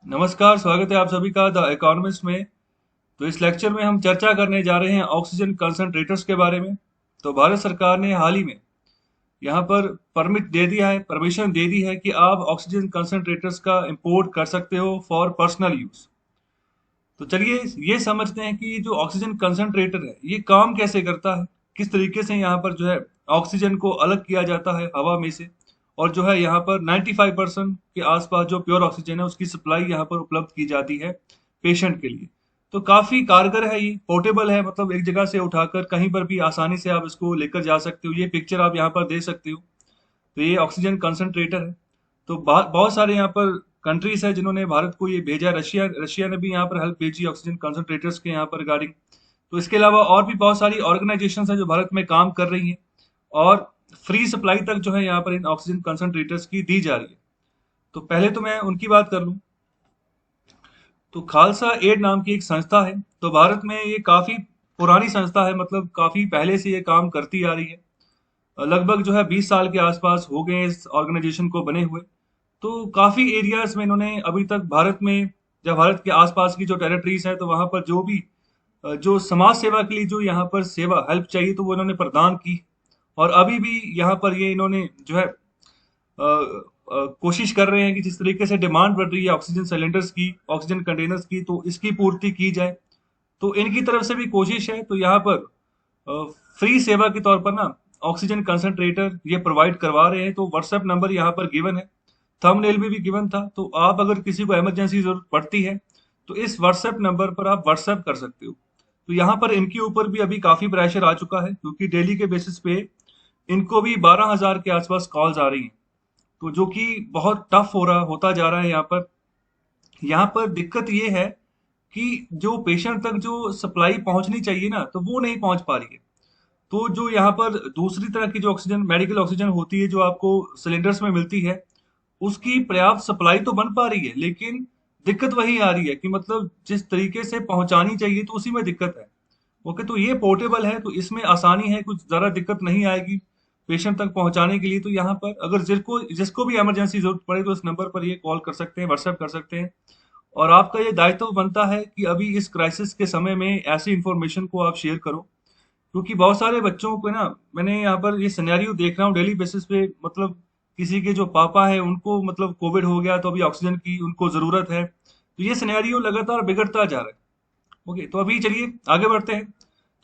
नमस्कार, स्वागत है आप सभी का द इकोनॉमिस्ट में। तो इस लेक्चर में हम चर्चा करने जा रहे हैं ऑक्सीजन कंसंट्रेटर्स के बारे में। तो भारत सरकार ने हाल ही में यहाँ पर परमिशन दे दी है कि आप ऑक्सीजन कंसंट्रेटर्स का इंपोर्ट कर सकते हो फॉर पर्सनल यूज। तो चलिए ये समझते हैं कि जो ऑक्सीजन कंसंट्रेटर है ये काम कैसे करता है, किस तरीके से यहाँ पर जो है ऑक्सीजन को अलग किया जाता है हवा में से, और जो है यहाँ पर 95% के आसपास जो प्योर ऑक्सीजन है उसकी सप्लाई यहाँ पर उपलब्ध की जाती है पेशेंट के लिए। तो काफी कारगर है, ये पोर्टेबल है, मतलब एक जगह से उठाकर कहीं पर भी आसानी से आप इसको लेकर जा सकते हो। ये पिक्चर आप यहाँ पर देख सकते हो। तो ये ऑक्सीजन कंसंट्रेटर है। तो बहुत सारे यहाँ पर कंट्रीज है जिन्होंने भारत को ये भेजा है। रशिया रशिया ने भी यहाँ पर हेल्प भेजी ऑक्सीजन कंसंट्रेटर्स के यहाँ पर रिगार्डिंग। तो इसके अलावा और भी बहुत सारी ऑर्गेनाइजेशंस हैं जो भारत में काम कर रही हैं, और फ्री सप्लाई तक जो है यहाँ पर इन ऑक्सीजन कंसंट्रेटर्स की दी जा रही है। तो पहले तो मैं उनकी बात कर लूँ। तो खालसा एड नाम की एक संस्था है। तो भारत में ये काफी पुरानी संस्था है, मतलब काफी पहले से ये काम करती आ रही है। लगभग जो है 20 साल के आसपास हो गए इस ऑर्गेनाइजेशन को बने हुए। तो काफी एरियाज में इन्होंने अभी तक भारत में, जब भारत के आसपास की जो टेरिटरीज है तो वहां पर जो भी जो समाज सेवा के लिए जो यहाँ पर सेवा हेल्प चाहिए तो वो इन्होंने प्रदान की। और अभी भी यहाँ पर ये इन्होंने जो है कोशिश कर रहे हैं कि जिस तरीके से डिमांड बढ़ रही है ऑक्सीजन सिलेंडर्स की, ऑक्सीजन कंटेनर्स की, तो इसकी पूर्ति की जाए। तो इनकी तरफ से भी कोशिश है। तो यहाँ पर फ्री सेवा के तौर पर ना ऑक्सीजन कंसंट्रेटर ये प्रोवाइड करवा रहे हैं। तो व्हाट्सएप नंबर यहाँ पर गिवन है, थंबनेल में भी गिवन था। तो आप अगर किसी को इमरजेंसी जरूरत पड़ती है तो इस व्हाट्सएप नंबर पर आप व्हाट्सएप कर सकते हो। तो यहाँ पर इनके ऊपर भी अभी काफी प्रेशर आ चुका है, क्योंकि डेली के बेसिस पे इनको भी 12,000 के आसपास कॉल्स आ रही हैं। तो जो कि बहुत टफ होता जा रहा है यहाँ पर। यहाँ पर दिक्कत ये है कि जो पेशेंट तक जो सप्लाई पहुंचनी चाहिए ना, तो वो नहीं पहुंच पा रही है। तो जो यहाँ पर दूसरी तरह की जो ऑक्सीजन, मेडिकल ऑक्सीजन होती है जो आपको सिलेंडर्स में मिलती है, उसकी पर्याप्त सप्लाई तो बन पा रही है, लेकिन दिक्कत वही आ रही है कि मतलब जिस तरीके से पहुंचानी चाहिए तो उसी में दिक्कत है। ओके, तो ये पोर्टेबल है तो इसमें आसानी है, कुछ ज़्यादा दिक्कत नहीं आएगी पेशेंट तक पहुंचाने के लिए। तो यहाँ पर अगर जिसको जिसको भी इमरजेंसी जरूरत पड़े तो इस नंबर पर ये कॉल कर सकते हैं, व्हाट्सएप कर सकते हैं। और आपका ये दायित्व बनता है कि अभी इस क्राइसिस के समय में ऐसी इंफॉर्मेशन को आप शेयर करो। क्योंकि बहुत सारे बच्चों को ना, मैंने यहाँ पर ये सिनेरियो देख रहा हूँ डेली बेसिस पे, मतलब किसी के जो पापा है उनको मतलब कोविड हो गया तो अभी ऑक्सीजन की उनको जरूरत है। तो ये सिनेरियो लगातार बिगड़ता जा रहा है। ओके, तो अभी चलिए आगे बढ़ते हैं।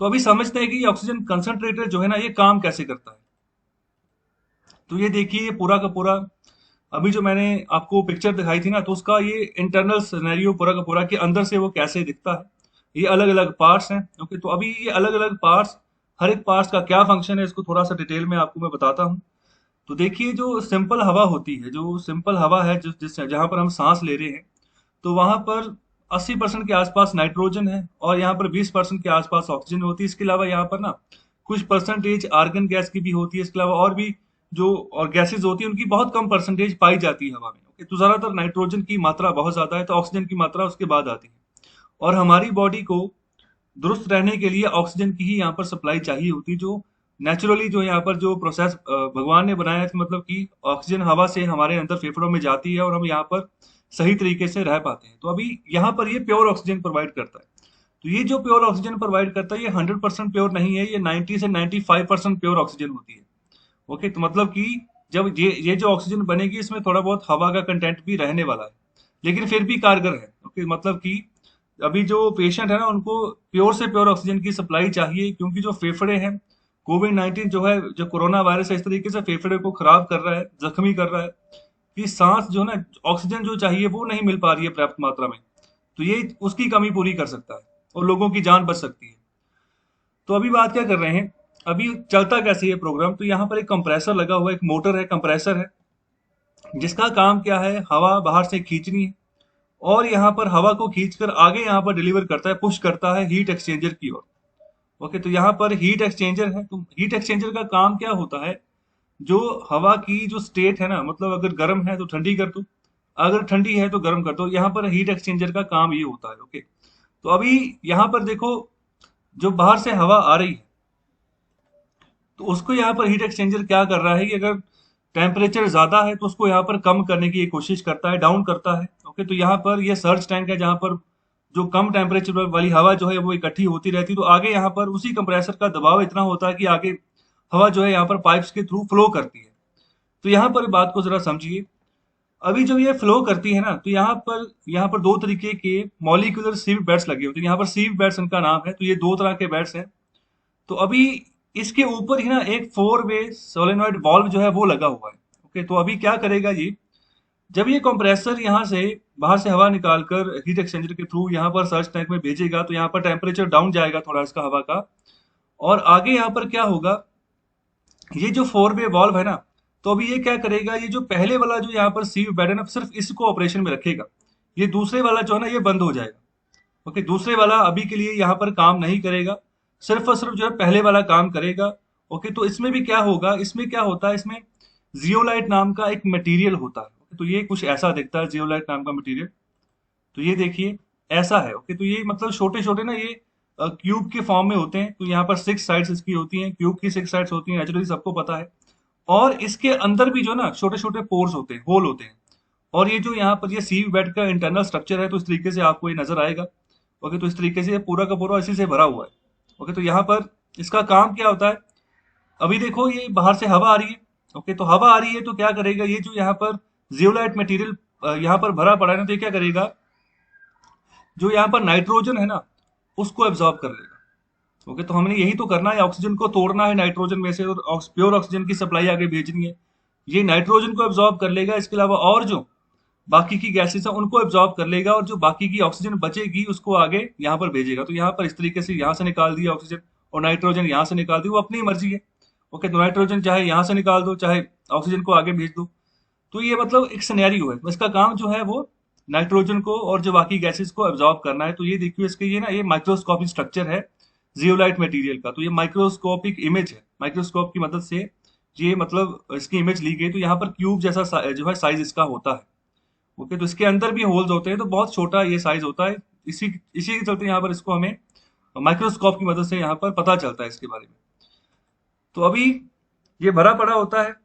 तो अभी समझते हैं कि ऑक्सीजन कंसंट्रेटर जो है ना ये काम कैसे करता है। तो ये देखिए, ये पूरा का पूरा अभी जो मैंने आपको पिक्चर दिखाई थी ना, तो उसका ये इंटरनल सिनेरियो पूरा का पूरा कि अंदर से वो कैसे दिखता है। ये अलग अलग पार्ट्स हैं। ओके, तो अभी ये अलग अलग पार्ट्स, हर एक पार्ट्स का क्या फंक्शन है इसको थोड़ा सा डिटेल में आपको मैं बताता हूँ। तो देखिए, जो सिंपल हवा होती है, जो सिंपल हवा है जिस जहाँ पर हम सांस ले रहे हैं, तो वहां पर 80% के आसपास नाइट्रोजन है और यहाँ पर 20% के आसपास ऑक्सीजन होती है। इसके अलावा यहाँ पर ना कुछ परसेंटेज आर्गन गैस की भी होती है। इसके अलावा और भी जो और गैसेज होती है उनकी बहुत कम परसेंटेज पाई जाती है हवा में। ओके, तो ज्यादातर नाइट्रोजन की मात्रा बहुत ज्यादा है, तो ऑक्सीजन की मात्रा उसके बाद आती है। और हमारी बॉडी को दुरुस्त रहने के लिए ऑक्सीजन की ही यहाँ पर सप्लाई चाहिए होती है, जो नेचुरली जो यहाँ पर जो प्रोसेस भगवान ने बनाया है, मतलब कि ऑक्सीजन हवा से हमारे अंदर फेफड़ों में जाती है और हम यहाँ पर सही तरीके से रह पाते हैं। तो अभी यहाँ पर ये प्योर ऑक्सीजन प्रोवाइड करता है। तो ये जो प्योर ऑक्सीजन प्रोवाइड करता है ये 100% प्योर नहीं है, ये 90 से 95% प्योर ऑक्सीजन होती है। ओके, तो मतलब कि जब ये जो ऑक्सीजन बनेगी इसमें थोड़ा बहुत हवा का कंटेंट भी रहने वाला है, लेकिन फिर भी कारगर है। ओके, मतलब कि अभी जो पेशेंट है ना उनको प्योर से प्योर ऑक्सीजन की सप्लाई चाहिए, क्योंकि जो फेफड़े हैं, कोविड 19 जो है, जो कोरोना वायरस है, इस तरीके से फेफड़े को खराब कर रहा है, जख्मी कर रहा है कि सांस जो है ना, ऑक्सीजन जो चाहिए वो नहीं मिल पा रही है पर्याप्त मात्रा में। तो ये उसकी कमी पूरी कर सकता है और लोगों की जान बच सकती है। तो अभी बात क्या कर रहे हैं, अभी चलता कैसे ये प्रोग्राम। तो यहाँ पर एक कंप्रेसर लगा हुआ है, एक मोटर है, कंप्रेसर है, जिसका काम क्या है, हवा बाहर से खींचनी है और यहाँ पर हवा को खींचकर आगे यहाँ पर डिलीवर करता है, पुश करता है हीट एक्सचेंजर की ओर। ओके, तो यहाँ पर हीट एक्सचेंजर है। तो हीट एक्सचेंजर का काम क्या होता है, जो हवा की जो स्टेट है ना, मतलब अगर गर्म है तो ठंडी कर दो, अगर ठंडी है तो गर्म कर दो। यहाँ पर हीट एक्सचेंजर का काम ये होता है। ओके, तो अभी यहाँ पर देखो, जो बाहर से हवा आ रही है तो उसको यहाँ पर हीट एक्सचेंजर क्या कर रहा है कि अगर टेम्परेचर ज्यादा है तो उसको यहाँ पर कम करने की कोशिश करता है, डाउन करता है। ओके, तो यहाँ पर ये सर्च टैंक है जहाँ पर जो कम टेम्परेचर वाली हवा जो है वो इकट्ठी होती रहती है, तो आगे यहाँ पर उसी कंप्रेसर का दबाव इतना होता है कि आगे हवा जो है यहाँ पर पाइप्स के थ्रू फ्लो करती है। तो यहाँ पर बात को जरा समझिए। अभी जब ये फ्लो करती है ना, तो यहाँ पर दो तरीके के मॉलिक्यूलर सीव बेड्स लगे होते हैं। यहाँ पर सीव बेड्स इनका नाम है। तो ये दो तरह के बेड्स हैं। तो अभी इसके ऊपर ही ना एक 4 वे सोलेनॉइड वाल्व जो है वो लगा हुआ है। ओके, तो अभी क्या करेगा ये, जब ये कंप्रेसर यहाँ से बाहर से हवा निकालकर हीट एक्सचेंजर के थ्रू यहाँ पर सर्च टैंक में भेजेगा, तो यहाँ पर टेम्परेचर डाउन जाएगा थोड़ा इसका हवा का। और आगे यहाँ पर क्या होगा, ये जो 4 वे वाल्व है ना, तो अभी ये क्या करेगा, ये जो पहले वाला जो यहाँ पर सीव बेड है ना, सिर्फ इसको ऑपरेशन में रखेगा। ये दूसरे वाला जो है ना ये बंद हो जाएगा। ओके, दूसरे वाला अभी के लिए यहाँ पर काम नहीं करेगा, सिर्फ और सिर्फ जो है पहले वाला काम करेगा। ओके, तो इसमें भी क्या होगा, इसमें क्या होता है, इसमें जियोलाइट नाम का एक मटेरियल होता है। तो ये कुछ ऐसा दिखता है जियोलाइट नाम का मटेरियल। तो ये देखिए ऐसा है। ओके, तो ये मतलब छोटे छोटे ना ये क्यूब के फॉर्म में होते हैं। तो यहाँ पर 6 साइड्स इसकी होती हैं, क्यूब की 6 साइड्स होती हैं, नेचुरली सबको पता है। और इसके अंदर भी जो ना छोटे छोटे पोर्स होते हैं, होल होते हैं। और ये जो यहाँ पर ये सीव बेड का इंटरनल स्ट्रक्चर है, तो इस तरीके से आपको ये नजर आएगा। ओके, तो इस तरीके से ये पूरा का पूरा इसी से भरा हुआ है। ओके, तो यहाँ पर इसका काम क्या होता है, अभी देखो ये बाहर से हवा आ रही है। ओके, तो हवा आ रही है तो क्या करेगा, ये जो यहाँ पर जियोलाइट मटेरियल यहाँ पर भरा पड़ा है ना, तो ये क्या करेगा, जो यहाँ पर नाइट्रोजन है ना उसको एब्जॉर्ब कर लेगा। ओके, तो हमने यही तो करना है, ऑक्सीजन को तोड़ना है नाइट्रोजन में से और प्योर ऑक्सीजन की सप्लाई आगे भेजनी है। ये नाइट्रोजन को एब्जॉर्ब कर लेगा, इसके अलावा और जो बाकी की गैसेस है उनको एब्जॉर्ब कर लेगा, और जो बाकी की ऑक्सीजन बचेगी उसको आगे यहाँ पर भेजेगा। तो यहाँ पर इस तरीके से यहाँ से निकाल दिया ऑक्सीजन और नाइट्रोजन यहाँ से निकाल दी, वो अपनी मर्जी है। ओके, तो नाइट्रोजन चाहे यहाँ से निकाल दो, चाहे ऑक्सीजन को आगे भेज दो। तो ये मतलब एक सिनेरियो है, इसका काम जो है वो नाइट्रोजन को और जो बाकी गैसेस को एब्जॉर्ब करना है। तो ये देखिए इसके ये ना ये माइक्रोस्कोपिक स्ट्रक्चर है जियोलाइट मटेरियल का। तो ये माइक्रोस्कोपिक इमेज है, माइक्रोस्कोप की मदद से ये मतलब इसकी इमेज ली गई। तो यहाँ पर क्यूब जैसा जो है साइज इसका होता है। ओके, तो इसके अंदर भी होल्स होते हैं, तो बहुत छोटा ये साइज होता है। इसी इसी के चलते यहाँ पर इसको हमें माइक्रोस्कोप की मदद से यहाँ पर पता चलता है इसके बारे में। तो अभी ये भरा पड़ा होता है।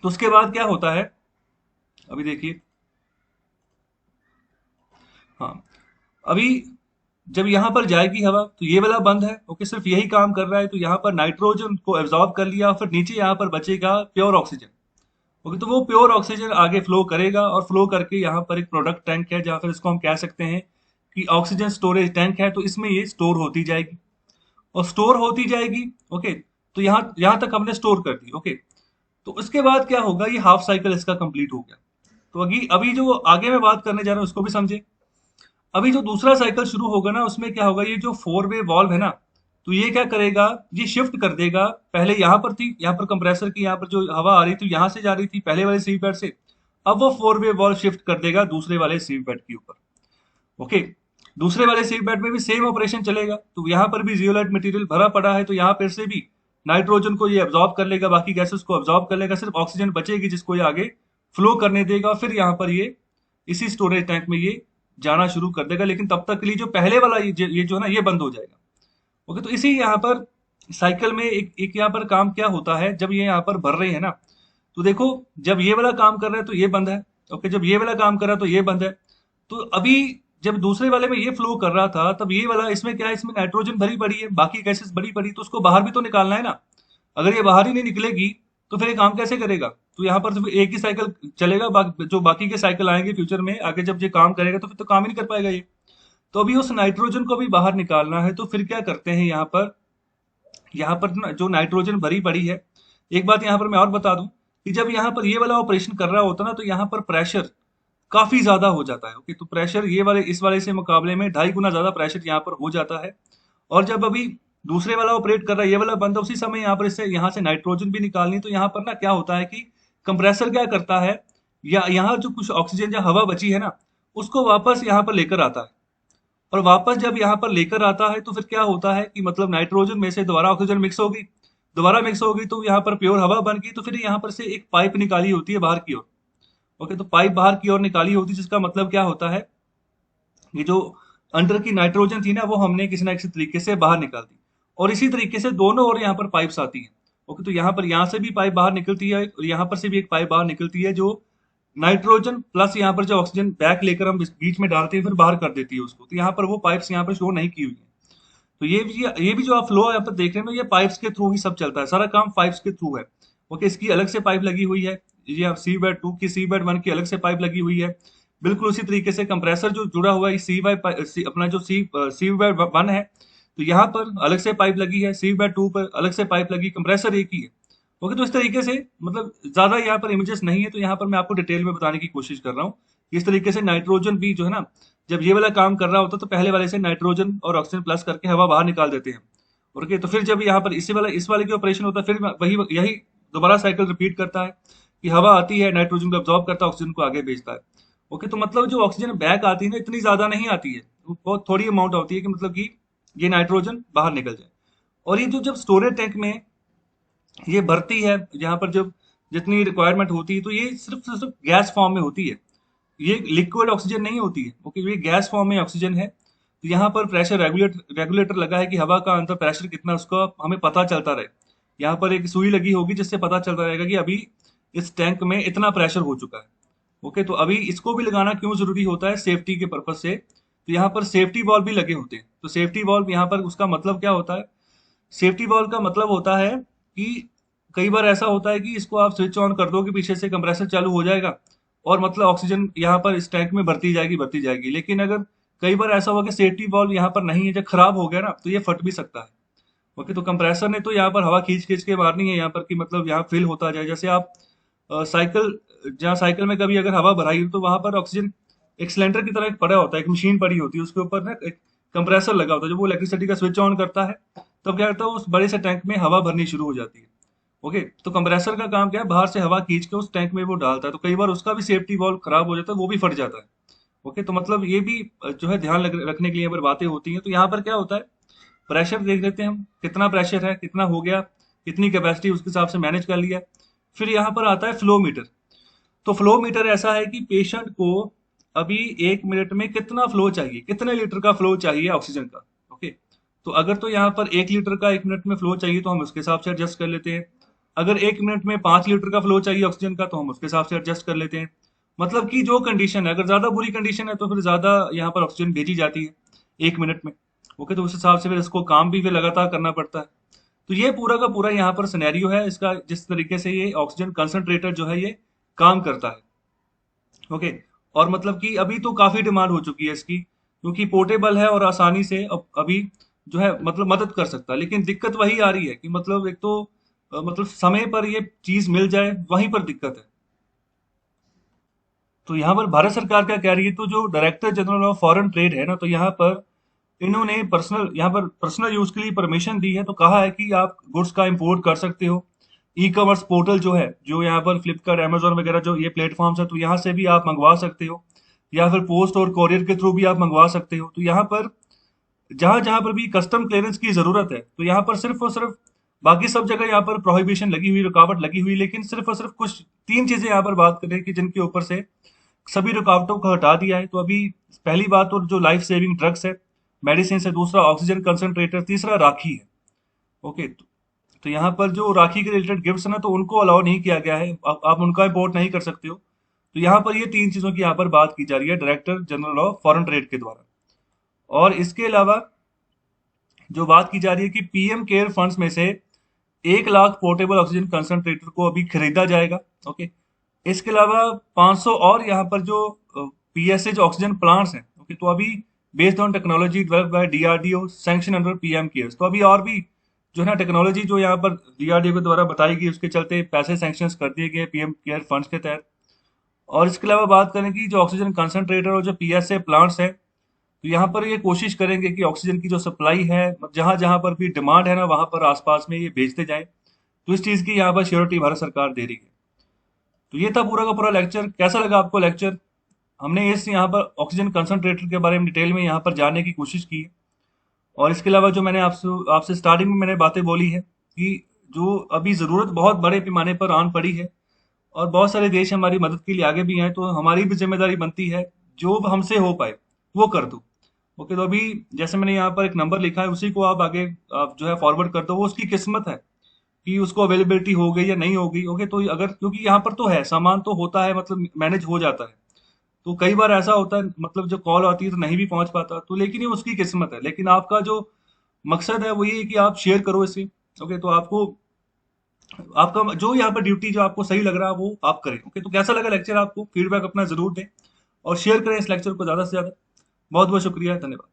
तो उसके बाद क्या होता है, अभी देखिए, हाँ, अभी जब यहाँ पर जाएगी हवा तो ये वाला बंद है। ओके, सिर्फ यही काम कर रहा है। तो यहाँ पर नाइट्रोजन को एब्जॉर्ब कर लिया, फिर नीचे यहाँ पर बचेगा प्योर ऑक्सीजन। ओके, तो वो प्योर ऑक्सीजन आगे फ्लो करेगा और फ्लो करके यहाँ पर एक प्रोडक्ट टैंक है, जहाँ फिर इसको हम कह सकते हैं कि ऑक्सीजन स्टोरेज टैंक है। तो इसमें ये स्टोर होती जाएगी और स्टोर होती जाएगी। ओके, तो यहाँ यहाँ तक हमने स्टोर कर दी। ओके, तो उसके बाद क्या होगा, ये हाफ साइकिल इसका कंप्लीट हो गया। तो अभी अभी जो आगे मैं बात करने जा रहा हूँ उसको भी समझे। अभी जो दूसरा साइकिल शुरू होगा ना, उसमें क्या होगा, ये जो 4 वे वॉल्व है ना, तो ये क्या करेगा, ये शिफ्ट कर देगा। पहले यहाँ पर थी, यहाँ पर कंप्रेसर की यहाँ पर जो हवा आ रही थी यहाँ से जा रही थी पहले वाले सीव बेड से, अब वो 4 वे वॉल्व शिफ्ट कर देगा दूसरे वाले सीव बेड के ऊपर। ओके, दूसरे वाले सीव बेड में भी सेम ऑपरेशन चलेगा। तो यहाँ पर भी जियोलाइट मटेरियल भरा पड़ा है, तो यहाँ पर से भी नाइट्रोजन को ये अब्जॉर्ब कर लेगा, बाकी गैसेस को अब्जॉर्ब कर लेगा, सिर्फ ऑक्सीजन बचेगी जिसको ये आगे फ्लो करने देगा। फिर यहाँ पर ये इसी स्टोरेज टैंक में ये जाना शुरू कर देगा, लेकिन तब तक के लिए जो पहले वाला ये जो है ना ये बंद हो जाएगा। ओके, तो इसी यहाँ पर साइकिल में एक यहाँ पर काम क्या होता है, जब ये यहाँ पर भर रहे हैं ना, तो देखो जब ये वाला काम कर रहा है तो ये बंद है। ओके, जब ये वाला काम कर रहा है तो ये बंद है। तो अभी जब दूसरे वाले में ये फ्लो कर रहा था, तब ये वाला इसमें क्या है, इसमें नाइट्रोजन भरी पड़ी है, बाकी गैसेस भरी पड़ी, तो उसको बाहर भी तो निकालना है ना। अगर ये बाहर ही नहीं निकलेगी तो फिर ये काम कैसे करेगा। तो यहाँ पर तो एक ही साइकिल चलेगा, जो बाकी के साइकिल आएंगे फ्यूचर में आगे जब ये काम करेगा तो फिर तो काम ही नहीं कर पाएगा ये। तो अभी उस नाइट्रोजन को भी बाहर निकालना है। तो फिर क्या करते हैं, यहाँ पर ना जो नाइट्रोजन भरी पड़ी है, एक बात यहाँ पर मैं और बता दूं कि जब यहाँ पर ये वाला ऑपरेशन कर रहा होता ना, तो यहाँ पर प्रेशर काफी ज्यादा हो जाता है। ओके, तो प्रेशर ये वाले इस वाले से मुकाबले में 2.5 गुना ज्यादा प्रेशर यहाँ पर हो जाता है। और जब अभी दूसरे वाला ऑपरेट कर रहा है, ये वाला बंद है, उसी समय यहाँ पर इससे यहाँ से नाइट्रोजन भी निकालनी। तो यहाँ पर ना क्या होता है कि कंप्रेसर क्या करता है, या यहाँ जो कुछ ऑक्सीजन या हवा बची है ना, उसको वापस यहाँ पर लेकर आता है। और वापस जब यहाँ पर लेकर आता है तो फिर क्या होता है कि मतलब नाइट्रोजन में से दोबारा ऑक्सीजन मिक्स होगी, दोबारा मिक्स होगी, तो यहाँ पर प्योर हवा बन गई। तो फिर यहाँ पर से एक पाइप निकाली होती है बाहर की ओर। ओके, तो पाइप बाहर की ओर निकाली होती है, जिसका मतलब क्या होता है, ये जो अंदर की नाइट्रोजन थी ना, वो हमने किसी ना किसी तरीके से बाहर निकाल दी। और इसी तरीके से दोनों ओर यहाँ पर पाइप्स आती हैं। ओके, तो यहाँ पर यहाँ से भी पाइप बाहर निकलती है और यहाँ पर से भी एक पाइप बाहर निकलती है, जो नाइट्रोजन प्लस यहाँ पर जो ऑक्सीजन बैक लेकर हम बीच में डालते हैं फिर बाहर कर देती है उसको, तो यहाँ पर वो पाइप्स यहाँ पर शो नहीं की हुई है। तो ये भी जो आप फ्लो यहाँ पर देख रहे हैं ना, ये पाइप्स के थ्रू ही सब चलता है, सारा काम पाइप्स के थ्रू है। ओके, इसकी अलग से पाइप लगी हुई है, ये आप सी बेड 2 की सी बेड 1 की अलग से पाइप लगी हुई है। बिल्कुल उसी तरीके से कंप्रेसर जो जुड़ा हुआ है सी बाई अपना जो सी बेड 1 है, तो यहाँ पर अलग से पाइप लगी है, सी बेड 2 पर अलग से पाइप लगी, कंप्रेसर एक ही है। ओके, तो इस तरीके से मतलब ज्यादा यहाँ पर इमेजेस नहीं है, तो यहाँ पर मैं आपको डिटेल में बताने की कोशिश कर रहा हूँ। इस तरीके से नाइट्रोजन भी जो है ना, जब ये वाला काम कर रहा होता है तो पहले वाले से नाइट्रोजन और ऑक्सीजन प्लस करके हवा बाहर निकाल देते हैं। ओके, तो फिर जब यहाँ पर इस वाले की ऑपरेशन होता है, फिर वही यही दोबारा साइकिल रिपीट करता है कि हवा आती है, नाइट्रोजन को अब्जॉर्ब करता है, ऑक्सीजन को आगे भेजता है। ओके, तो मतलब जो ऑक्सीजन बैक आती है ना, इतनी ज्यादा नहीं आती है, वो बहुत थोड़ी अमाउंट होती है कि मतलब कि ये नाइट्रोजन बाहर निकल जाए। और ये जो जब स्टोरेज टैंक में ये भरती है, यहाँ पर जब जितनी रिक्वायरमेंट होती है, तो ये सिर्फ गैस फॉर्म में होती है, ये लिक्विड ऑक्सीजन नहीं होती है। ओके, ये गैस फॉर्म में ऑक्सीजन है। तो यहाँ पर प्रेशर रेगुलेटर लगा है कि हवा का अंदर प्रेशर कितना है उसका हमें पता चलता रहे। यहाँ पर एक सुई लगी होगी जिससे पता चलता रहेगा कि अभी इस टैंक में इतना प्रेशर हो चुका है। ओके, तो अभी इसको भी लगाना क्यों जरूरी होता है, सेफ्टी के पर्पज से। तो यहाँ पर सेफ्टी वॉल्व भी लगे होते हैं। तो सेफ्टी वॉल्व यहाँ पर उसका मतलब क्या होता है, सेफ्टी वॉल्व का मतलब होता है कि कई बार ऐसा होता है कि इसको आप स्विच ऑन कर दो कि पीछे से कंप्रेसर चालू हो जाएगा और मतलब ऑक्सीजन यहाँ पर इस टैंक में भरती जाएगी। लेकिन अगर कई बार ऐसा हुआ कि सेफ्टी वॉल्व यहाँ पर नहीं है, जब खराब हो गया ना, तो ये फट भी सकता है। ओके, तो कंप्रेसर ने तो यहाँ पर हवा खींच खींच के मारनी है यहाँ पर कि मतलब यहाँ फिल होता जाए। जैसे आप साइकिल, जहाँ साइकिल में कभी अगर हवा भराई हो तो वहां पर ऑक्सीजन एक सिलेंडर की तरह एक पड़ा होता है, एक मशीन पड़ी होती है, उसके ऊपर ना एक कंप्रेसर लगा होता है। जब वो इलेक्ट्रिसिटी का स्विच ऑन करता है तब क्या करता है, उस बड़े से टैंक में हवा भरनी शुरू हो जाती है। ओके, तो कंप्रेसर का काम क्या है, बाहर से हवा खींच के उस टैंक में वो डालता है। तो कई बार उसका भी सेफ्टी वॉल्व खराब हो जाता है, वो भी फट जाता है। ओके, तो मतलब ये भी जो है ध्यान रखने के लिए यहाँ पर बातें होती हैं। तो यहाँ पर क्या होता है, प्रेशर देख लेते हैं हम, कितना प्रेशर है, कितना हो गया, कितनी कैपेसिटी, उसके हिसाब से मैनेज कर लिया। फिर यहाँ पर आता है फ्लो मीटर। तो फ्लो मीटर ऐसा है कि पेशेंट को अभी 1 मिनट में कितना फ्लो चाहिए, कितने लीटर का फ्लो चाहिए ऑक्सीजन का। ओके, तो अगर तो यहाँ पर 1 लीटर का 1 मिनट में फ्लो चाहिए तो हम उसके हिसाब से एडजस्ट कर लेते हैं। अगर 1 मिनट में 5 लीटर का फ्लो चाहिए ऑक्सीजन का तो हम उसके हिसाब से एडजस्ट कर लेते हैं। मतलब कि जो कंडीशन है, अगर ज्यादा बुरी कंडीशन है तो फिर ज्यादा यहाँ पर ऑक्सीजन भेजी जाती है 1 मिनट में। ओके, तो उस हिसाब से फिर इसको काम भी फिर लगातार करना पड़ता है। तो ये पूरा का पूरा यहाँ पर सिनेरियो है इसका, जिस तरीके से ये ऑक्सीजन कंसंट्रेटर जो है ये काम करता है। ओके, और मतलब कि अभी तो काफी डिमांड हो चुकी है इसकी, क्योंकि पोर्टेबल है और आसानी से अभी जो है मतलब मदद कर सकता है। लेकिन दिक्कत वही आ रही है कि मतलब एक तो मतलब समय पर ये चीज मिल जाए, वहीं पर दिक्कत है। तो यहाँ पर भारत सरकार क्या कह रही है, तो जो director general of foreign trade है ना, तो इन्होंने यहाँ पर पर्सनल यूज के लिए परमिशन दी है। तो कहा है कि आप गुड्स का इंपोर्ट कर सकते हो। ई कॉमर्स पोर्टल जो है, जो यहाँ पर फ्लिपकार्ट, अमेजोन वगैरह जो ये प्लेटफॉर्म्स है, तो यहाँ से भी आप मंगवा सकते हो, या फिर पोस्ट और कोरियर के थ्रू भी आप मंगवा सकते हो। तो यहाँ पर जहां जहां पर भी कस्टम क्लियरेंस की जरूरत है, तो यहाँ पर सिर्फ और सिर्फ, बाकी सब जगह यहाँ पर प्रोहिबिशन लगी हुई, रुकावट लगी हुई, लेकिन सिर्फ और सिर्फ कुछ 3 चीजें यहाँ पर बात करें कि जिनके ऊपर से सभी रुकावटों को हटा दिया है। तो अभी पहली बात तो जो लाइफ सेविंग ड्रग्स है, मेडिसिन है, दूसरा ऑक्सीजन कंसंट्रेटर, तीसरा राखी है। ओके, तो यहाँ पर जो राखी के रिलेटेड गिफ्ट्स है ना, तो उनको अलाउ नहीं किया गया है, आप उनका इम्पोर्ट नहीं कर सकते हो। तो यहाँ पर ये 3 चीजों की यहाँ पर बात की जा रही है director general of foreign trade के द्वारा। और इसके अलावा जो बात की जा रही है कि पीएम केयर फंड्स में से 1 लाख पोर्टेबल ऑक्सीजन कंसंट्रेटर को अभी खरीदा जाएगा। ओके, इसके अलावा 500 और यहाँ पर जो पीएसए जो ऑक्सीजन प्लांट्स हैं, ओके, तो अभी based on technology developed by DRDO sanction under PM cares, तो अभी और भी जो है ना टेक्नोलॉजी जो यहाँ पर डीआरडीओ के द्वारा बताई गई, उसके चलते पैसे सैंक्शन कर दिए गए पीएम केयर फंड्स के तहत। और इसके अलावा बात करें कि जो ऑक्सीजन कंसंट्रेटर और जो पीएसए प्लांट्स है, तो यहाँ पर ये कोशिश करेंगे कि ऑक्सीजन की जो सप्लाई है, जहां जहां पर भी डिमांड है ना, वहां पर आसपास में ये भेजते जाएं। तो इस चीज की यहाँ पर श्योरिटी भारत सरकार दे रही है। तो ये था पूरा का पूरा लेक्चर। कैसा लगा आपको लेक्चर? हमने इस यहाँ पर ऑक्सीजन कंसंट्रेटर के बारे में डिटेल में यहाँ पर जानने की कोशिश की है। और इसके अलावा जो मैंने आपसे आपसे स्टार्टिंग में मैंने बातें बोली है कि जो अभी जरूरत बहुत बड़े पैमाने पर आन पड़ी है और बहुत सारे देश हमारी मदद के लिए आगे भी हैं, तो हमारी भी जिम्मेदारी बनती है जो हमसे हो पाए वो कर दो। ओके, तो अभी जैसे मैंने यहाँ पर एक नंबर लिखा है, उसी को आप आगे आप जो है फॉरवर्ड कर दो, वो उसकी किस्मत है कि उसको अवेलेबिलिटी हो गई या नहीं हो गई। ओके, तो अगर क्योंकि यहाँ पर तो है, सामान तो होता है, मतलब मैनेज हो जाता है। तो कई बार ऐसा होता है, मतलब जो कॉल आती है तो नहीं भी पहुंच पाता, तो लेकिन ये उसकी किस्मत है। लेकिन आपका जो मकसद है वो ये है कि आप शेयर करो इसे। ओके, तो आपको आपका जो यहाँ पर ड्यूटी जो आपको सही लग रहा है वो आप करें। ओके, तो कैसा लगा लेक्चर आपको? फीडबैक अपना जरूर दें और शेयर करें इस लेक्चर को ज्यादा से ज्यादा। बहुत बहुत शुक्रिया, धन्यवाद।